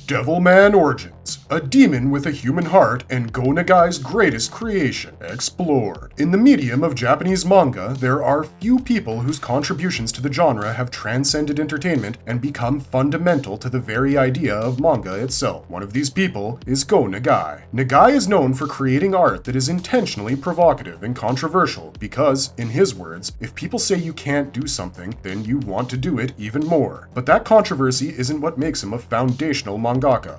Devilman Origins, a demon with a human heart and Go Nagai's greatest creation, explored. In the medium of Japanese manga, there are few people whose contributions to the genre have transcended entertainment and become fundamental to the very idea of manga itself. One of these people is Go Nagai. Nagai is known for creating art that is intentionally provocative and controversial because, in his words, if people say you can't do something, then you want to do it even more. But that controversy isn't what makes him a foundational mangaka.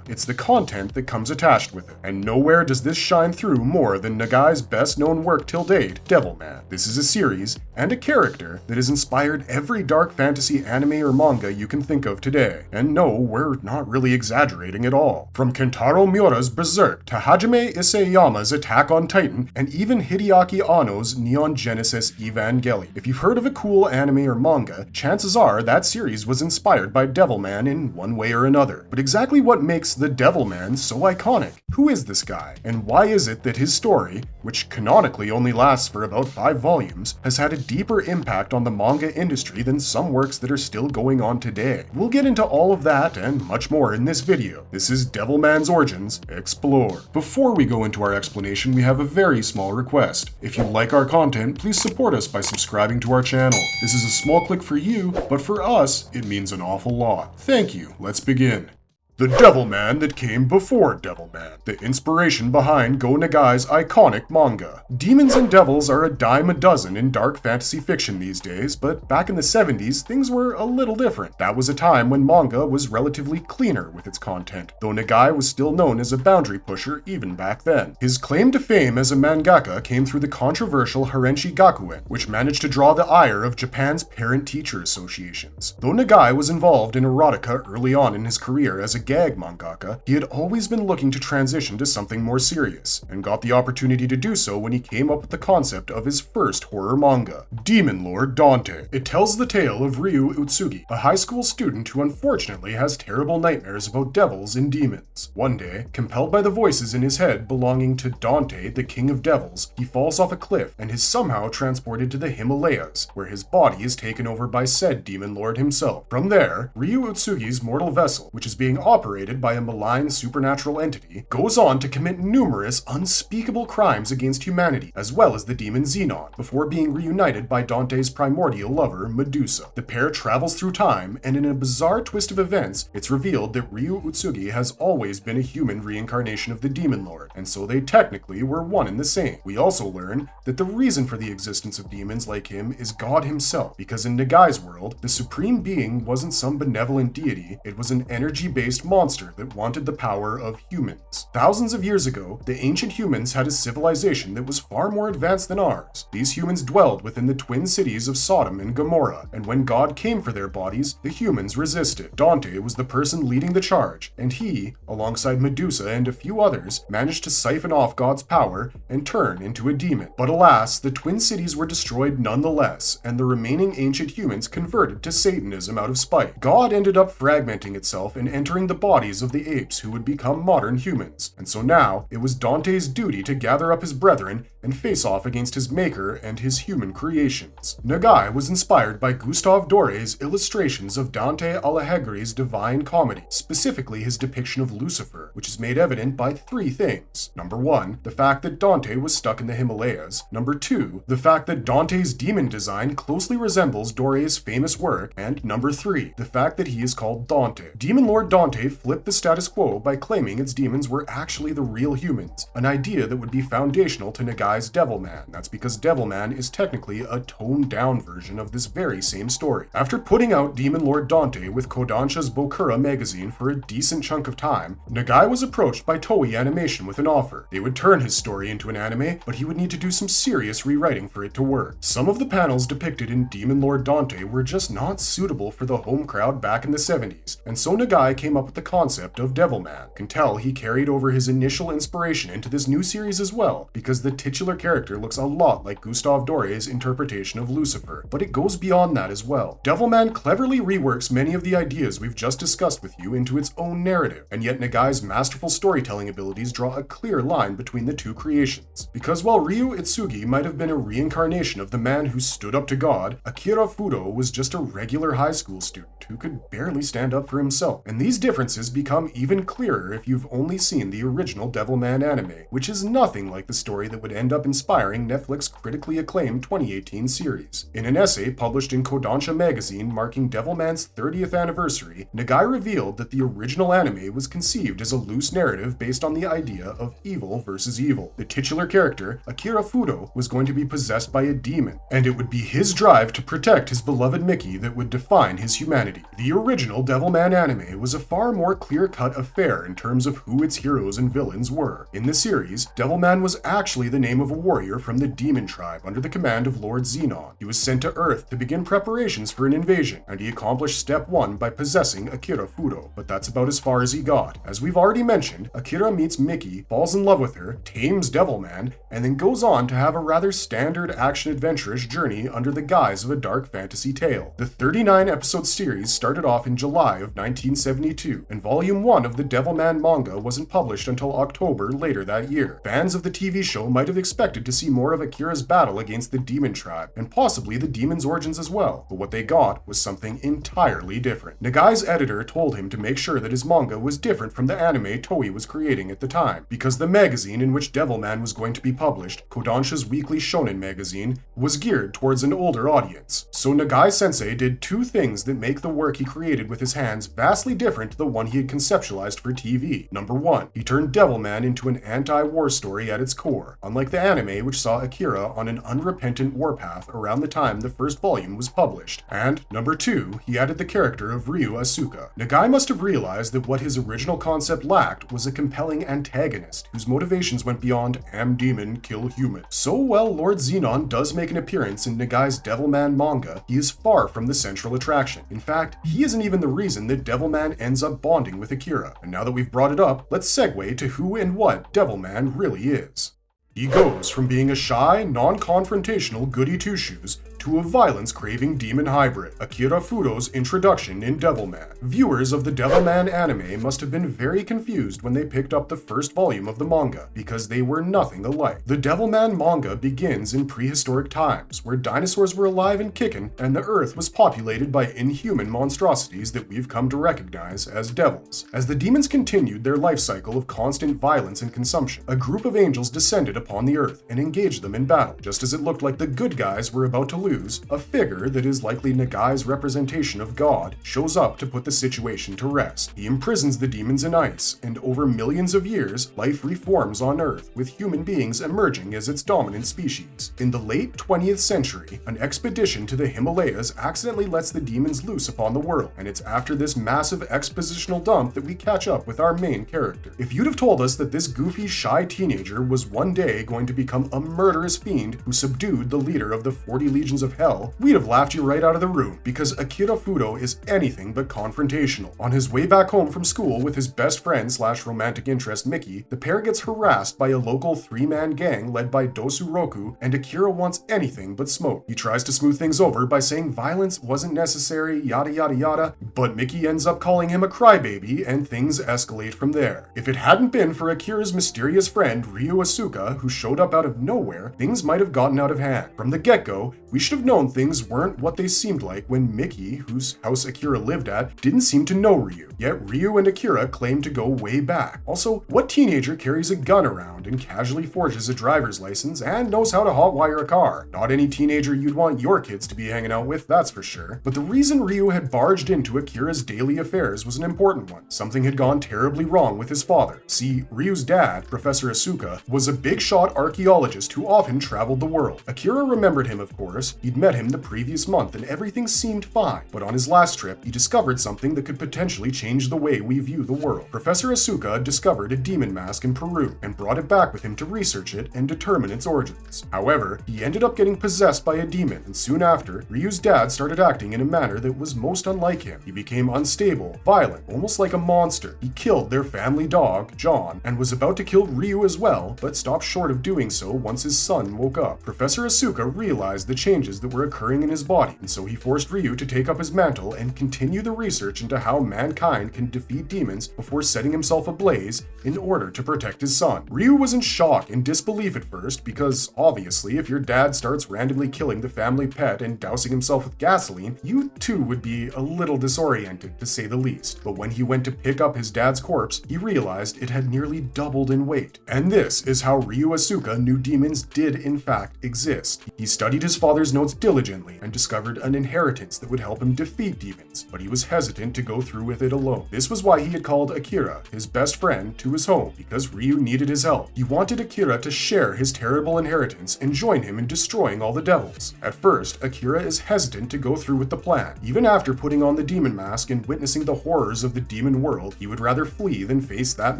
It's the content that comes attached with it, and nowhere does this shine through more than Nagai's best-known work till date, Devilman. This is a series and a character that has inspired every dark fantasy anime or manga you can think of today. And no, we're not really exaggerating at all. From Kentaro Miura's Berserk to Hajime Isayama's Attack on Titan, and even Hideaki Anno's Neon Genesis Evangelion. If you've heard of a cool anime or manga, chances are that series was inspired by Devilman in one way or another. But exactly what makes the Devilman so iconic? Who is this guy? And why is it that his story, which canonically only lasts for about 5 volumes, has had a deeper impact on the manga industry than some works that are still going on today? We'll get into all of that and much more in this video. This is Devilman's Origins Explored. Before we go into our explanation, we have a very small request. If you like our content, please support us by subscribing to our channel. This is a small click for you, but for us, it means an awful lot. Thank you. Let's begin. The Devilman that came before Devilman, the inspiration behind Go Nagai's iconic manga. Demons and devils are a dime a dozen in dark fantasy fiction these days, but back in the 70s, things were a little different. That was a time when manga was relatively cleaner with its content, though Nagai was still known as a boundary pusher even back then. His claim to fame as a mangaka came through the controversial Harenchi Gakuen, which managed to draw the ire of Japan's parent-teacher associations. Though Nagai was involved in erotica early on in his career as a gag mangaka, he had always been looking to transition to something more serious, and got the opportunity to do so when he came up with the concept of his first horror manga, Demon Lord Dante. It tells the tale of Ryu Utsugi, a high school student who unfortunately has terrible nightmares about devils and demons. One day, compelled by the voices in his head belonging to Dante, the king of devils, he falls off a cliff and is somehow transported to the Himalayas, where his body is taken over by said demon lord himself. From there, Ryu Utsugi's mortal vessel, which is being operated by a malign supernatural entity, goes on to commit numerous unspeakable crimes against humanity, as well as the demon Xenon, before being reunited by Dante's primordial lover, Medusa. The pair travels through time, and in a bizarre twist of events, it's revealed that Ryu Utsugi has always been a human reincarnation of the Demon Lord, and so they technically were one and the same. We also learn that the reason for the existence of demons like him is God himself, because in Nagai's world, the supreme being wasn't some benevolent deity, it was an energy-based monster that wanted the power of humans. Thousands of years ago, the ancient humans had a civilization that was far more advanced than ours. These humans dwelled within the twin cities of Sodom and Gomorrah, and when God came for their bodies, the humans resisted. Dante was the person leading the charge, and he, alongside Medusa and a few others, managed to siphon off God's power and turn into a demon. But alas, the twin cities were destroyed nonetheless, and the remaining ancient humans converted to Satanism out of spite. God ended up fragmenting itself and entering the bodies of the apes who would become modern humans, and so now it was Dante's duty to gather up his brethren and face off against his maker and his human creations. Nagai was inspired by Gustave Doré's illustrations of Dante Alighieri's Divine Comedy, specifically his depiction of Lucifer, which is made evident by 3 things. Number 1, the fact that Dante was stuck in the Himalayas. Number 2, the fact that Dante's demon design closely resembles Doré's famous work. And number 3, the fact that he is called Dante. Demon Lord Dante flipped the status quo by claiming its demons were actually the real humans, an idea that would be foundational to Nagai's Devilman. That's because Devilman is technically a toned-down version of this very same story. After putting out Demon Lord Dante with Kodansha's Bokura magazine for a decent chunk of time, Nagai was approached by Toei Animation with an offer. They would turn his story into an anime, but he would need to do some serious rewriting for it to work. Some of the panels depicted in Demon Lord Dante were just not suitable for the home crowd back in the 70s, and so Nagai came up with the concept of Devilman. Can tell he carried over his initial inspiration into this new series as well, because the titular character looks a lot like Gustave Doré's interpretation of Lucifer, but it goes beyond that as well. Devilman cleverly reworks many of the ideas we've just discussed with you into its own narrative, and yet Nagai's masterful storytelling abilities draw a clear line between the two creations. Because while Ryu Utsugi might have been a reincarnation of the man who stood up to God, Akira Fudo was just a regular high school student who could barely stand up for himself. And these differences differences become even clearer if you've only seen the original Devilman anime, which is nothing like the story that would end up inspiring Netflix's critically acclaimed 2018 series. In an essay published in Kodansha magazine marking Devilman's 30th anniversary, Nagai revealed that the original anime was conceived as a loose narrative based on the idea of evil versus evil. The titular character, Akira Fudo, was going to be possessed by a demon, and it would be his drive to protect his beloved Mickey that would define his humanity. The original Devilman anime was a far more clear-cut affair in terms of who its heroes and villains were. In the series, Devilman was actually the name of a warrior from the demon tribe under the command of Lord Xenon. He was sent to Earth to begin preparations for an invasion, and he accomplished step 1 by possessing Akira Fudo, but that's about as far as he got. As we've already mentioned, Akira meets Mickey, falls in love with her, tames Devilman, and then goes on to have a rather standard action-adventurous journey under the guise of a dark fantasy tale. The 39-episode series started off in July of 1972, and Volume 1 of the Devilman manga wasn't published until October later that year. Fans of the TV show might have expected to see more of Akira's battle against the demon tribe, and possibly the demon's origins as well, but what they got was something entirely different. Nagai's editor told him to make sure that his manga was different from the anime Toei was creating at the time, because the magazine in which Devilman was going to be published, Kodansha's weekly shonen magazine, was geared towards an older audience. So Nagai-sensei did two things that make the work he created with his hands vastly different to the one he had conceptualized for TV. Number 1, he turned Devilman into an anti-war story at its core, unlike the anime which saw Akira on an unrepentant warpath around the time the first volume was published. And number 2, he added the character of Ryu Asuka. Nagai must have realized that what his original concept lacked was a compelling antagonist whose motivations went beyond "am demon, kill human." So while Lord Xenon does make an appearance in Nagai's Devilman manga, he is far from the central attraction. In fact, he isn't even the reason that Devilman ends up bonding with Akira. And now that we've brought it up, let's segue to who and what Devilman really is. He goes from being a shy, non-confrontational goody two-shoes to a violence-craving demon hybrid. Akira Fudo's introduction in Devilman. Viewers of the Devilman anime must have been very confused when they picked up the first volume of the manga, because they were nothing alike. The Devilman manga begins in prehistoric times, where dinosaurs were alive and kicking, and the Earth was populated by inhuman monstrosities that we've come to recognize as devils. As the demons continued their life cycle of constant violence and consumption, a group of angels descended upon the Earth and engaged them in battle. Just as it looked like the good guys were about to lose, a figure that is likely Nagai's representation of God shows up to put the situation to rest. He imprisons the demons in ice, and over millions of years, life reforms on Earth, with human beings emerging as its dominant species. In the late 20th century, an expedition to the Himalayas accidentally lets the demons loose upon the world, and it's after this massive expositional dump that we catch up with our main character. If you'd have told us that this goofy, shy teenager was one day going to become a murderous fiend who subdued the leader of the 40 legions of hell, we'd have laughed you right out of the room, because Akira Fudo is anything but confrontational. On his way back home from school with his best friend / romantic interest Mickey, the pair gets harassed by a local 3-man gang led by Dosu Roku, and Akira wants anything but smoke. He tries to smooth things over by saying violence wasn't necessary, yada yada yada, but Mickey ends up calling him a crybaby, and things escalate from there. If it hadn't been for Akira's mysterious friend Ryu Asuka, who showed up out of nowhere, things might have gotten out of hand. From the get-go, we should have known things weren't what they seemed like when Mickey, whose house Akira lived at, didn't seem to know Ryu. Yet Ryu and Akira claim to go way back. Also, what teenager carries a gun around and casually forges a driver's license and knows how to hotwire a car? Not any teenager you'd want your kids to be hanging out with, that's for sure. But the reason Ryu had barged into Akira's daily affairs was an important one. Something had gone terribly wrong with his father. See, Ryu's dad, Professor Asuka, was a big-shot archaeologist who often traveled the world. Akira remembered him, of course. He'd met him the previous month and everything seemed fine. But on his last trip, he discovered something that could potentially change the way we view the world. Professor Asuka discovered a demon mask in Peru and brought it back with him to research it and determine its origins. However, he ended up getting possessed by a demon, and soon after, Ryu's dad started acting in a manner that was most unlike him. He became unstable, violent, almost like a monster. He killed their family dog, John, and was about to kill Ryu as well, but stopped short of doing so once his son woke up. Professor Asuka realized the changes changes that were occurring in his body, and so he forced Ryu to take up his mantle and continue the research into how mankind can defeat demons before setting himself ablaze in order to protect his son. Ryu was in shock and disbelief at first because, obviously, if your dad starts randomly killing the family pet and dousing himself with gasoline, you too would be a little disoriented, to say the least. But when he went to pick up his dad's corpse, he realized it had nearly doubled in weight. And this is how Ryu Asuka knew demons did in fact exist. He studied his father's notes diligently and discovered an inheritance that would help him defeat demons, but he was hesitant to go through with it alone. This was why he had called Akira, his best friend, to his home, because Ryu needed his help. He wanted Akira to share his terrible inheritance and join him in destroying all the devils. At first, Akira is hesitant to go through with the plan. Even after putting on the demon mask and witnessing the horrors of the demon world, he would rather flee than face that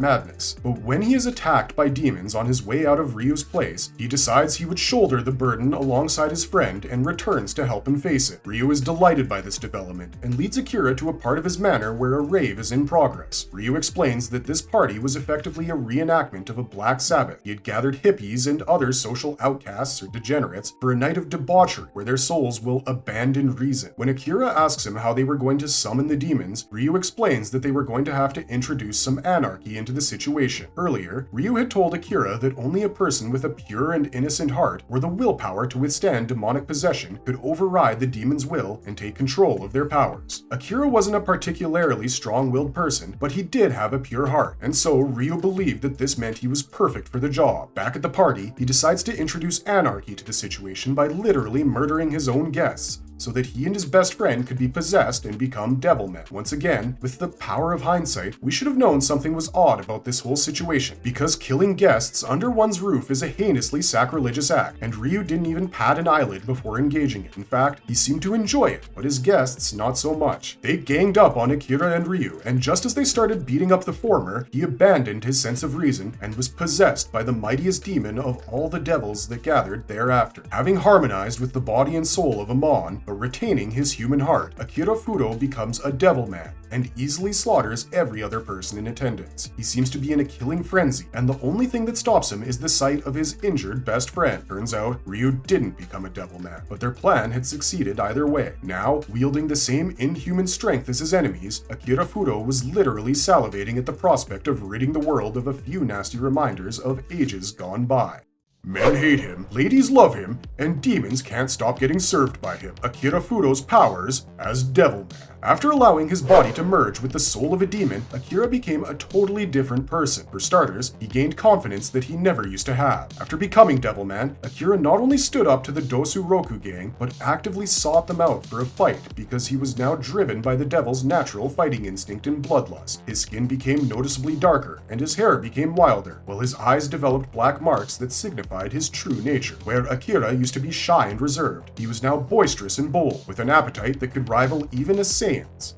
madness. But when he is attacked by demons on his way out of Ryu's place, he decides he would shoulder the burden alongside his friend and returns to help him face it. Ryu is delighted by this development and leads Akira to a part of his manor where a rave is in progress. Ryu explains that this party was effectively a reenactment of a Black Sabbath. He had gathered hippies and other social outcasts or degenerates for a night of debauchery where their souls will abandon reason. When Akira asks him how they were going to summon the demons, Ryu explains that they were going to have to introduce some anarchy into the situation. Earlier, Ryu had told Akira that only a person with a pure and innocent heart or the willpower to withstand demonic possession could override the demon's will and take control of their powers. Akira wasn't a particularly strong-willed person, but he did have a pure heart, and so Ryu believed that this meant he was perfect for the job. Back at the party, he decides to introduce anarchy to the situation by literally murdering his own guests, so that he and his best friend could be possessed and become devilmen. Once again, with the power of hindsight, we should have known something was odd about this whole situation, because killing guests under one's roof is a heinously sacrilegious act, and Ryu didn't even pat an eyelid before engaging it. In fact, he seemed to enjoy it, but his guests not so much. They ganged up on Akira and Ryu, and just as they started beating up the former, he abandoned his sense of reason and was possessed by the mightiest demon of all the devils that gathered thereafter. Having harmonized with the body and soul of Amon, but retaining his human heart, Akira Fudo becomes a devilman and easily slaughters every other person in attendance. He seems to be in a killing frenzy, and the only thing that stops him is the sight of his injured best friend. Turns out, Ryu didn't become a devilman, but their plan had succeeded either way. Now, wielding the same inhuman strength as his enemies, Akira Fudo was literally salivating at the prospect of ridding the world of a few nasty reminders of ages gone by. Men hate him, ladies love him, and demons can't stop getting served by him. Akira Fudo's powers as Devilman. After allowing his body to merge with the soul of a demon, Akira became a totally different person. For starters, he gained confidence that he never used to have. After becoming Devilman, Akira not only stood up to the Dosu Roku gang, but actively sought them out for a fight because he was now driven by the devil's natural fighting instinct and bloodlust. His skin became noticeably darker, and his hair became wilder, while his eyes developed black marks that signified his true nature. Where Akira used to be shy and reserved, he was now boisterous and bold, with an appetite that could rival even a Saiyans.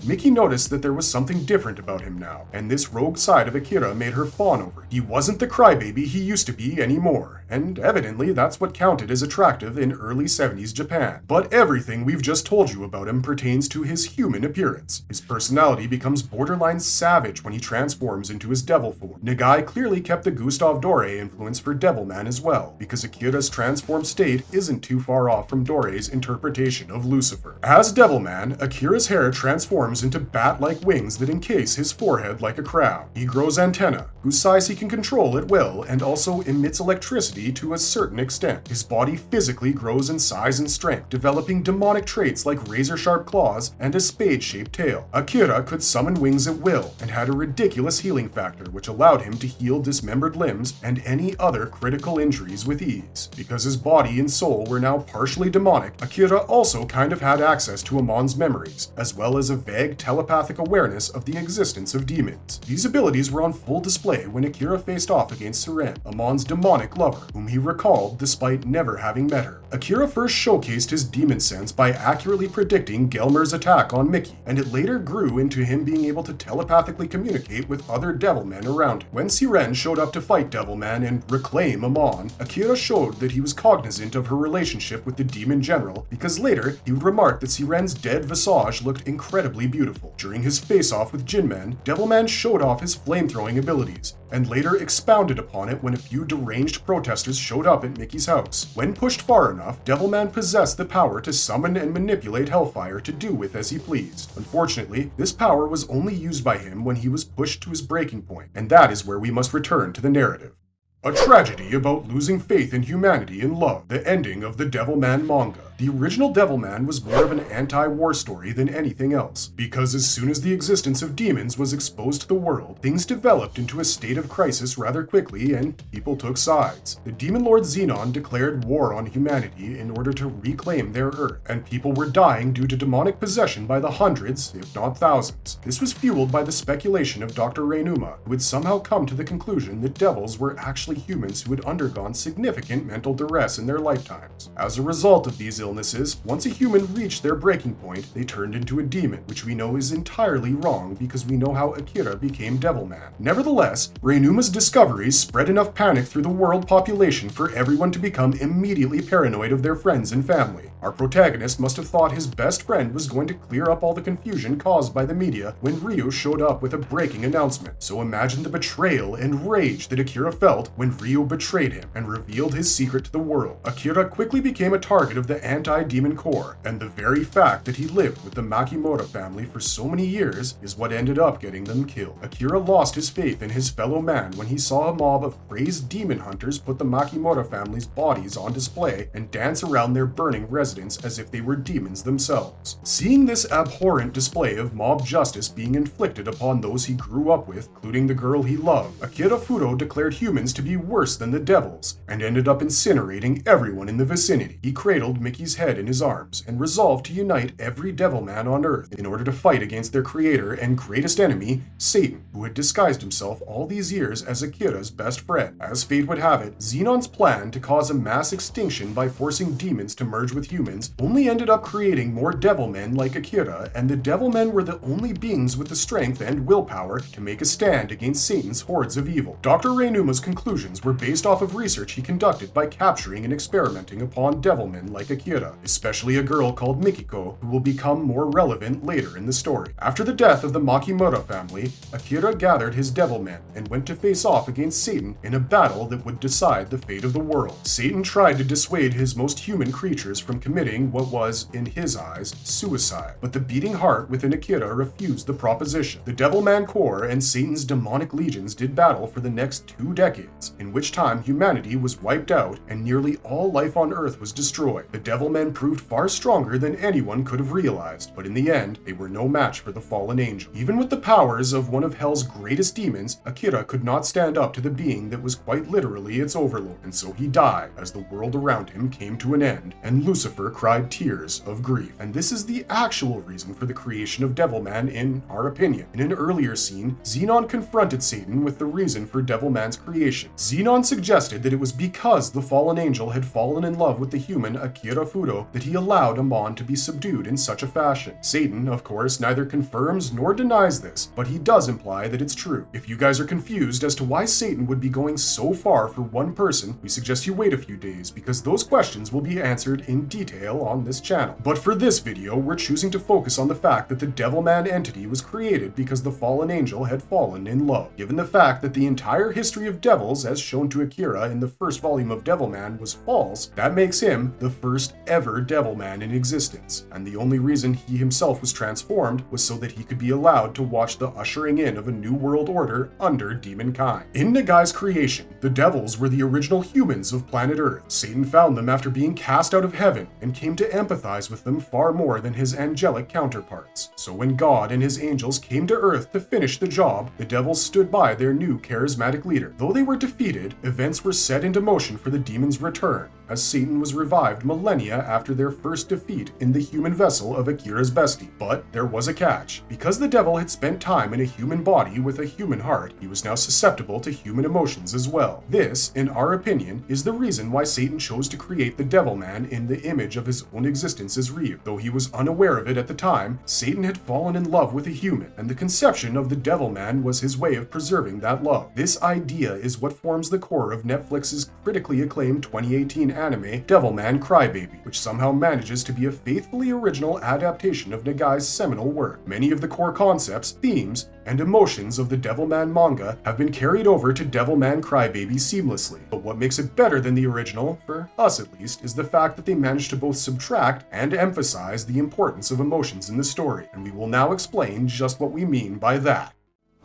Miki noticed that there was something different about him now, and this rogue side of Akira made her fawn over. He wasn't the crybaby he used to be anymore, and evidently that's what counted as attractive in early 70s Japan. But everything we've just told you about him pertains to his human appearance. His personality becomes borderline savage when he transforms into his devil form. Nagai clearly kept the Gustave Doré influence for Devilman as well, because Akira's transformed state isn't too far off from Doré's interpretation of Lucifer. As Devilman, Akira's hair transforms into bat-like wings that encase his forehead like a crown. He grows antennae, whose size he can control at will, and also emits electricity to a certain extent. His body physically grows in size and strength, developing demonic traits like razor-sharp claws and a spade-shaped tail. Akira could summon wings at will, and had a ridiculous healing factor which allowed him to heal dismembered limbs and any other critical injuries with ease. Because his body and soul were now partially demonic, Akira also kind of had access to Amon's memories, as well as a vague telepathic awareness of the existence of demons. These abilities were on full display when Akira faced off against Siren, Amon's demonic lover, whom he recalled despite never having met her. Akira first showcased his demon sense by accurately predicting Gelmer's attack on Mickey, and it later grew into him being able to telepathically communicate with other Devilmen around him. When Siren showed up to fight Devilman and reclaim Amon, Akira showed that he was cognizant of her relationship with the demon general, because later he would remark that Siren's dead visage looked incredibly beautiful. During his face-off with Jinmen, Devilman showed off his flame-throwing abilities, and later expounded upon it when a few deranged protesters showed up at Mickey's house. When pushed far enough, Devilman possessed the power to summon and manipulate Hellfire to do with as he pleased. Unfortunately, this power was only used by him when he was pushed to his breaking point, and that is where we must return to the narrative. A tragedy about losing faith in humanity and love, the ending of the Devilman manga. The original Devilman was more of an anti-war story than anything else, because as soon as the existence of demons was exposed to the world, things developed into a state of crisis rather quickly and people took sides. The demon lord Xenon declared war on humanity in order to reclaim their Earth, and people were dying due to demonic possession by the hundreds, if not thousands. This was fueled by the speculation of Dr. Rainuma, who had somehow come to the conclusion that devils were actually humans who had undergone significant mental duress in their lifetimes. As a result of these illnesses, once a human reached their breaking point, they turned into a demon, which we know is entirely wrong because we know how Akira became Devilman. Nevertheless, Reinuma's discoveries spread enough panic through the world population for everyone to become immediately paranoid of their friends and family. Our protagonist must have thought his best friend was going to clear up all the confusion caused by the media when Ryu showed up with a breaking announcement. So imagine the betrayal and rage that Akira felt when Ryu betrayed him and revealed his secret to the world. Akira quickly became a target of the anti-demon core, and the very fact that he lived with the Makimura family for so many years is what ended up getting them killed. Akira lost his faith in his fellow man when he saw a mob of crazed demon hunters put the Makimura family's bodies on display and dance around their burning residence as if they were demons themselves. Seeing this abhorrent display of mob justice being inflicted upon those he grew up with, including the girl he loved, Akira Fudo declared humans to be worse than the devils and ended up incinerating everyone in the vicinity. He cradled Mickey's head in his arms and resolved to unite every Devilman on Earth in order to fight against their creator and greatest enemy, Satan, who had disguised himself all these years as Akira's best friend. As fate would have it, Xenon's plan to cause a mass extinction by forcing demons to merge with humans only ended up creating more Devilmen like Akira, and the Devilmen were the only beings with the strength and willpower to make a stand against Satan's hordes of evil. Dr. Reinuma's conclusions were based off of research he conducted by capturing and experimenting upon Devilmen like Akira, especially a girl called Mikiko, who will become more relevant later in the story. After the death of the Makimura family, Akira gathered his Devilmen and went to face off against Satan in a battle that would decide the fate of the world. Satan tried to dissuade his most human creatures from committing what was, in his eyes, suicide, but the beating heart within Akira refused the proposition. The Devilman Corps and Satan's demonic legions did battle for the next 2 decades, in which time humanity was wiped out and nearly all life on Earth was destroyed. The Devilmen proved far stronger than anyone could have realized, but in the end, they were no match for the fallen angel. Even with the powers of one of Hell's greatest demons, Akira could not stand up to the being that was quite literally its overlord, and so he died as the world around him came to an end, and Lucifer cried tears of grief. And this is the actual reason for the creation of Devilman in our opinion. In an earlier scene, Xenon confronted Satan with the reason for Devilman's creation. Xenon suggested that it was because the fallen angel had fallen in love with the human Akira Fudo that he allowed Amon to be subdued in such a fashion. Satan, of course, neither confirms nor denies this, but he does imply that it's true. If you guys are confused as to why Satan would be going so far for one person, we suggest you wait a few days because those questions will be answered in detail on this channel. But for this video, we're choosing to focus on the fact that the Devilman entity was created because the fallen angel had fallen in love. Given the fact that the entire history of devils, as shown to Akira in the first volume of Devilman, was false, that makes him the first ever Devilman in existence. And the only reason he himself was transformed was so that he could be allowed to watch the ushering in of a new world order under demonkind. In Nagai's creation, the devils were the original humans of planet Earth. Satan found them after being cast out of heaven and came to empathize with them far more than his angelic counterparts. So when God and his angels came to Earth to finish the job, the devils stood by their new charismatic leader. Though they were defeated, events were set into motion for the demon's return, as Satan was revived millennia after their first defeat in the human vessel of Akira's bestie. But there was a catch. Because the devil had spent time in a human body with a human heart, he was now susceptible to human emotions as well. This, in our opinion, is the reason why Satan chose to create the Devilman in the image of his own existence as Ryu. Though he was unaware of it at the time, Satan had fallen in love with a human, and the conception of the Devilman was his way of preserving that love. This idea is what forms the core of Netflix's critically acclaimed 2018 anime Devilman Crybaby, which somehow manages to be a faithfully original adaptation of Nagai's seminal work. Many of the core concepts, themes, and emotions of the Devilman manga have been carried over to Devilman Crybaby seamlessly. But what makes it better than the original, for us at least, is the fact that they managed to both subtract and emphasize the importance of emotions in the story, and we will now explain just what we mean by that.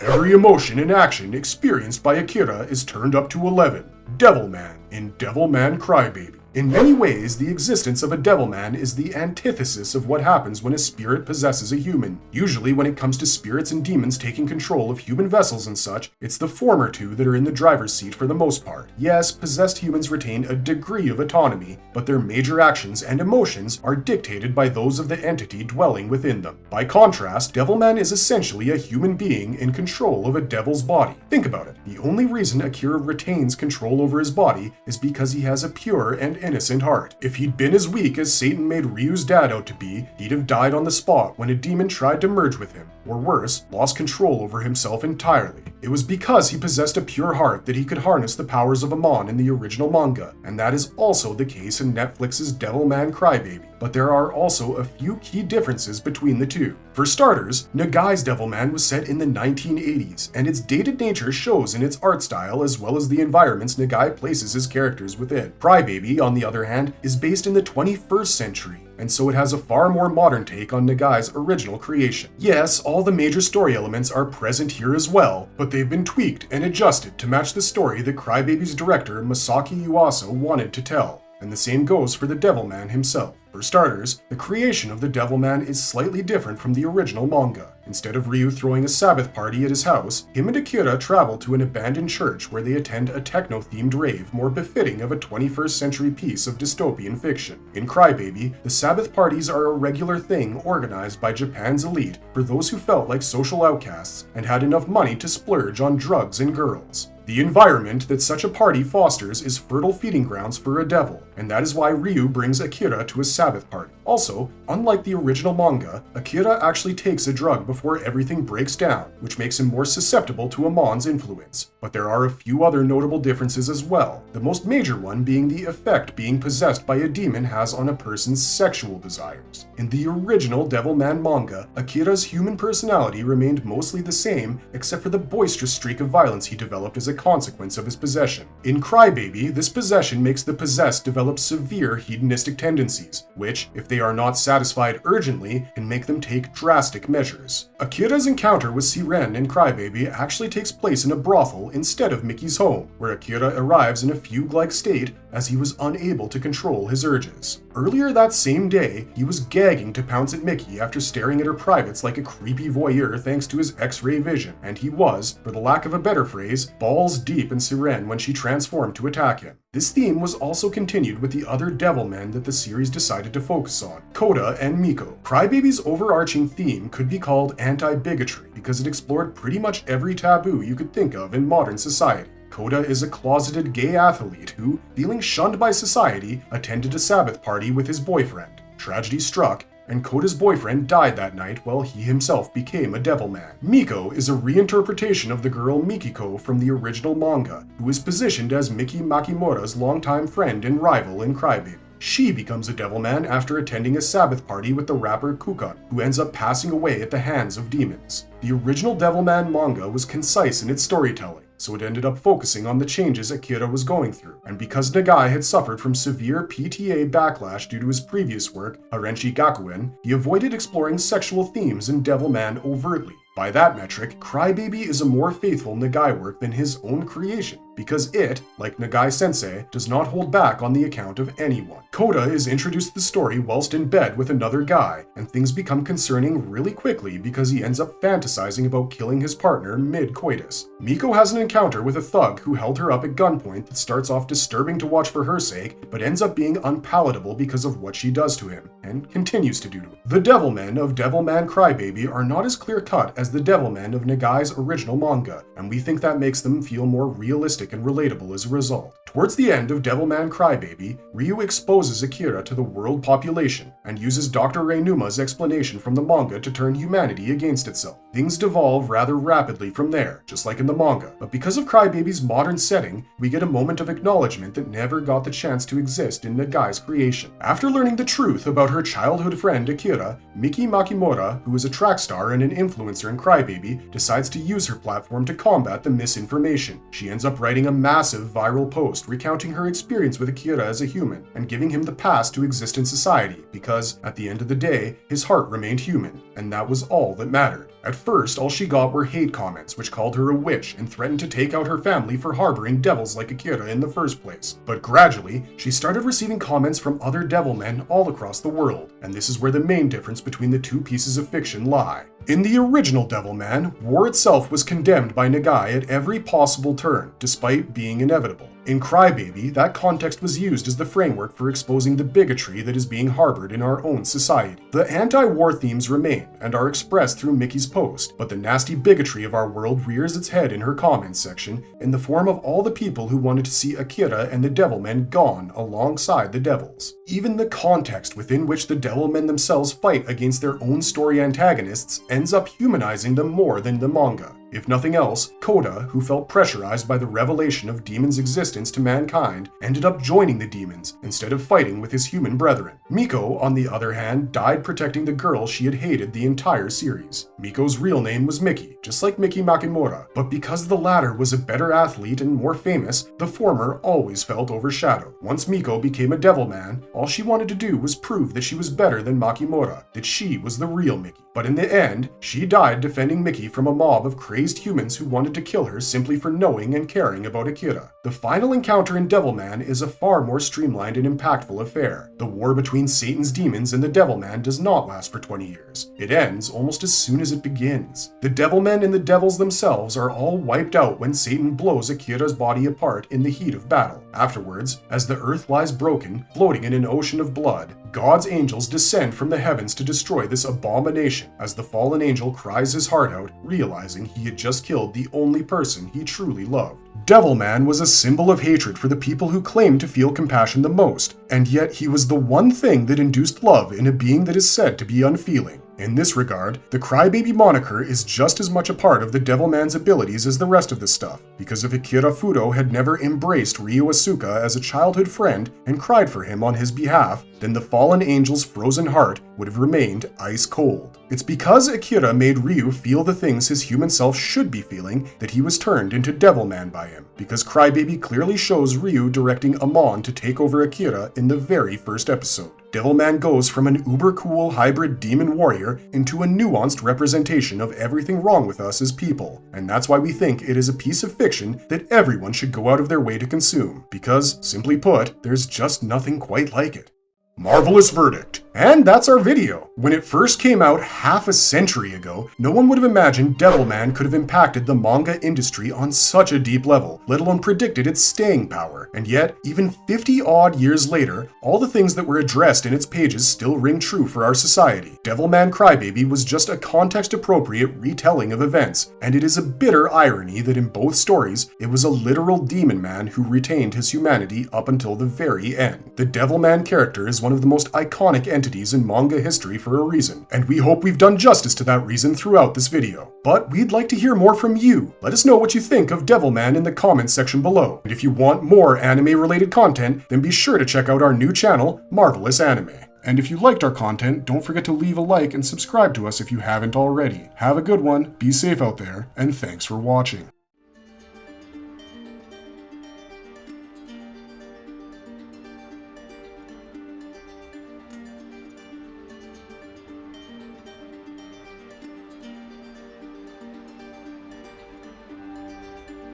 Every emotion and action experienced by Akira is turned up to 11. Devilman in Devilman Crybaby. In many ways, the existence of a Devilman is the antithesis of what happens when a spirit possesses a human. Usually, when it comes to spirits and demons taking control of human vessels and such, it's the former two that are in the driver's seat for the most part. Yes, possessed humans retain a degree of autonomy, but their major actions and emotions are dictated by those of the entity dwelling within them. By contrast, Devilman is essentially a human being in control of a devil's body. Think about it. The only reason Akira retains control over his body is because he has a pure and innocent heart. If he'd been as weak as Satan made Ryu's dad out to be, he'd have died on the spot when a demon tried to merge with him, or worse, lost control over himself entirely. It was because he possessed a pure heart that he could harness the powers of Amon in the original manga, and that is also the case in Netflix's Devilman Crybaby. But there are also a few key differences between the two. For starters, Nagai's Devilman was set in the 1980s, and its dated nature shows in its art style as well as the environments Nagai places his characters within. Crybaby, on the other hand, is based in the 21st century, and so it has a far more modern take on Nagai's original creation. Yes, all the major story elements are present here as well, but they've been tweaked and adjusted to match the story that Crybaby's director Masaki Yuasa wanted to tell. And the same goes for the Devilman himself. For starters, the creation of the Devilman is slightly different from the original manga. Instead of Ryu throwing a Sabbath party at his house, him and Akira travel to an abandoned church where they attend a techno-themed rave more befitting of a 21st century piece of dystopian fiction. In Crybaby, the Sabbath parties are a regular thing organized by Japan's elite for those who felt like social outcasts and had enough money to splurge on drugs and girls. The environment that such a party fosters is fertile feeding grounds for a devil, and that is why Ryu brings Akira to a Sabbath party. Also, unlike the original manga, Akira actually takes a drug before everything breaks down, which makes him more susceptible to Amon's influence. But there are a few other notable differences as well, the most major one being the effect being possessed by a demon has on a person's sexual desires. In the original Devilman manga, Akira's human personality remained mostly the same, except for the boisterous streak of violence he developed as a consequence of his possession. In Crybaby, this possession makes the possessed develop severe hedonistic tendencies, which, if they are not satisfied urgently, can make them take drastic measures. Akira's encounter with Siren in Crybaby actually takes place in a brothel instead of Mickey's home, where Akira arrives in a fugue-like state as he was unable to control his urges. Earlier that same day, he was gagging to pounce at Mickey after staring at her privates like a creepy voyeur thanks to his X-ray vision, and he was, for the lack of a better phrase, balls deep in Siren when she transformed to attack him. This theme was also continued with the other Devilmen that the series decided to focus on, Koda and Miko. Crybaby's overarching theme could be called anti-bigotry because it explored pretty much every taboo you could think of in modern society. Koda is a closeted gay athlete who, feeling shunned by society, attended a Sabbath party with his boyfriend. Tragedy struck, and Koda's boyfriend died that night while he himself became a Devilman. Miko is a reinterpretation of the girl Mikiko from the original manga, who is positioned as Miki Makimura's longtime friend and rival in Crybaby. She becomes a Devilman after attending a Sabbath party with the rapper Kukan, who ends up passing away at the hands of demons. The original Devilman manga was concise in its storytelling, so it ended up focusing on the changes Akira was going through, and because Nagai had suffered from severe PTA backlash due to his previous work, Harenchi Gakuen, he avoided exploring sexual themes in Devilman overtly. By that metric, Crybaby is a more faithful Nagai work than his own creation, because it, like Nagai-sensei, does not hold back on the account of anyone. Koda is introduced to the story whilst in bed with another guy, and things become concerning really quickly because he ends up fantasizing about killing his partner mid-coitus. Miko has an encounter with a thug who held her up at gunpoint that starts off disturbing to watch for her sake, but ends up being unpalatable because of what she does to him, and continues to do to him. The Devilmen of Devilman Crybaby are not as clear-cut as the Devilmen of Nagai's original manga, and we think that makes them feel more realistic and relatable as a result. Towards the end of Devilman Crybaby, Ryu exposes Akira to the world population and uses Dr. Reinuma's explanation from the manga to turn humanity against itself. Things devolve rather rapidly from there, just like in the manga, but because of Crybaby's modern setting, we get a moment of acknowledgement that never got the chance to exist in Nagai's creation. After learning the truth about her childhood friend Akira, Miki Makimura, who is a track star and an influencer in Crybaby, decides to use her platform to combat the misinformation. She ends up writing a massive viral post recounting her experience with Akira as a human and giving him the pass to exist in society because, at the end of the day, his heart remained human, and that was all that mattered. At first, all she got were hate comments which called her a witch and threatened to take out her family for harboring devils like Akira in the first place. But gradually, she started receiving comments from other devilmen all across the world, and this is where the main difference between the two pieces of fiction lie. In the original Devilman, war itself was condemned by Nagai at every possible turn, despite being inevitable. In Crybaby, that context was used as the framework for exposing the bigotry that is being harbored in our own society. The anti-war themes remain and are expressed through Mickey's post, but the nasty bigotry of our world rears its head in her comments section in the form of all the people who wanted to see Akira and the Devilmen gone alongside the devils. Even the context within which the Devilmen themselves fight against their own story antagonists ends up humanizing them more than the manga. If nothing else, Koda, who felt pressurized by the revelation of demons' existence to mankind, ended up joining the demons instead of fighting with his human brethren. Miko, on the other hand, died protecting the girl she had hated the entire series. Miko's real name was Miki, just like Miki Makimura, but because the latter was a better athlete and more famous, the former always felt overshadowed. Once Miko became a Devilman, all she wanted to do was prove that she was better than Makimura, that she was the real Miki. But in the end, she died defending Miki from a mob of crazed humans who wanted to kill her simply for knowing and caring about Akira. The final encounter in Devilman is a far more streamlined and impactful affair. The war between Satan's demons and the Devilman does not last for 20 years. It ends almost as soon as it begins. The Devilmen and the devils themselves are all wiped out when Satan blows Akira's body apart in the heat of battle. Afterwards, as the earth lies broken, floating in an ocean of blood, God's angels descend from the heavens to destroy this abomination as the fallen angel cries his heart out, realizing he had just killed the only person he truly loved. Devilman was a symbol of hatred for the people who claimed to feel compassion the most, and yet he was the one thing that induced love in a being that is said to be unfeeling. In this regard, the Crybaby moniker is just as much a part of the Devilman's abilities as the rest of the stuff, because if Akira Fudo had never embraced Ryu Asuka as a childhood friend and cried for him on his behalf, then the fallen angel's frozen heart would have remained ice cold. It's because Akira made Ryu feel the things his human self should be feeling that he was turned into Devilman by him, because Crybaby clearly shows Ryu directing Amon to take over Akira in the very first episode. Devilman goes from an uber-cool hybrid demon warrior into a nuanced representation of everything wrong with us as people, and that's why we think it is a piece of fiction that everyone should go out of their way to consume, because, simply put, there's just nothing quite like it. Marvelous verdict. And that's our video. When it first came out half a century ago, no one would have imagined Devilman could have impacted the manga industry on such a deep level, let alone predicted its staying power. And yet, even 50 odd years later, all the things that were addressed in its pages still ring true for our society. Devilman Crybaby was just a context-appropriate retelling of events, and it is a bitter irony that in both stories, it was a literal demon man who retained his humanity up until the very end. The Devilman character is one of the most iconic entities in manga history for a reason, and we hope we've done justice to that reason throughout this video. But we'd like to hear more from you. Let us know what you think of Devilman in the comments section below. And if you want more anime-related content, then be sure to check out our new channel, Marvelous Anime. And if you liked our content, don't forget to leave a like and subscribe to us if you haven't already. Have a good one, be safe out there, and thanks for watching.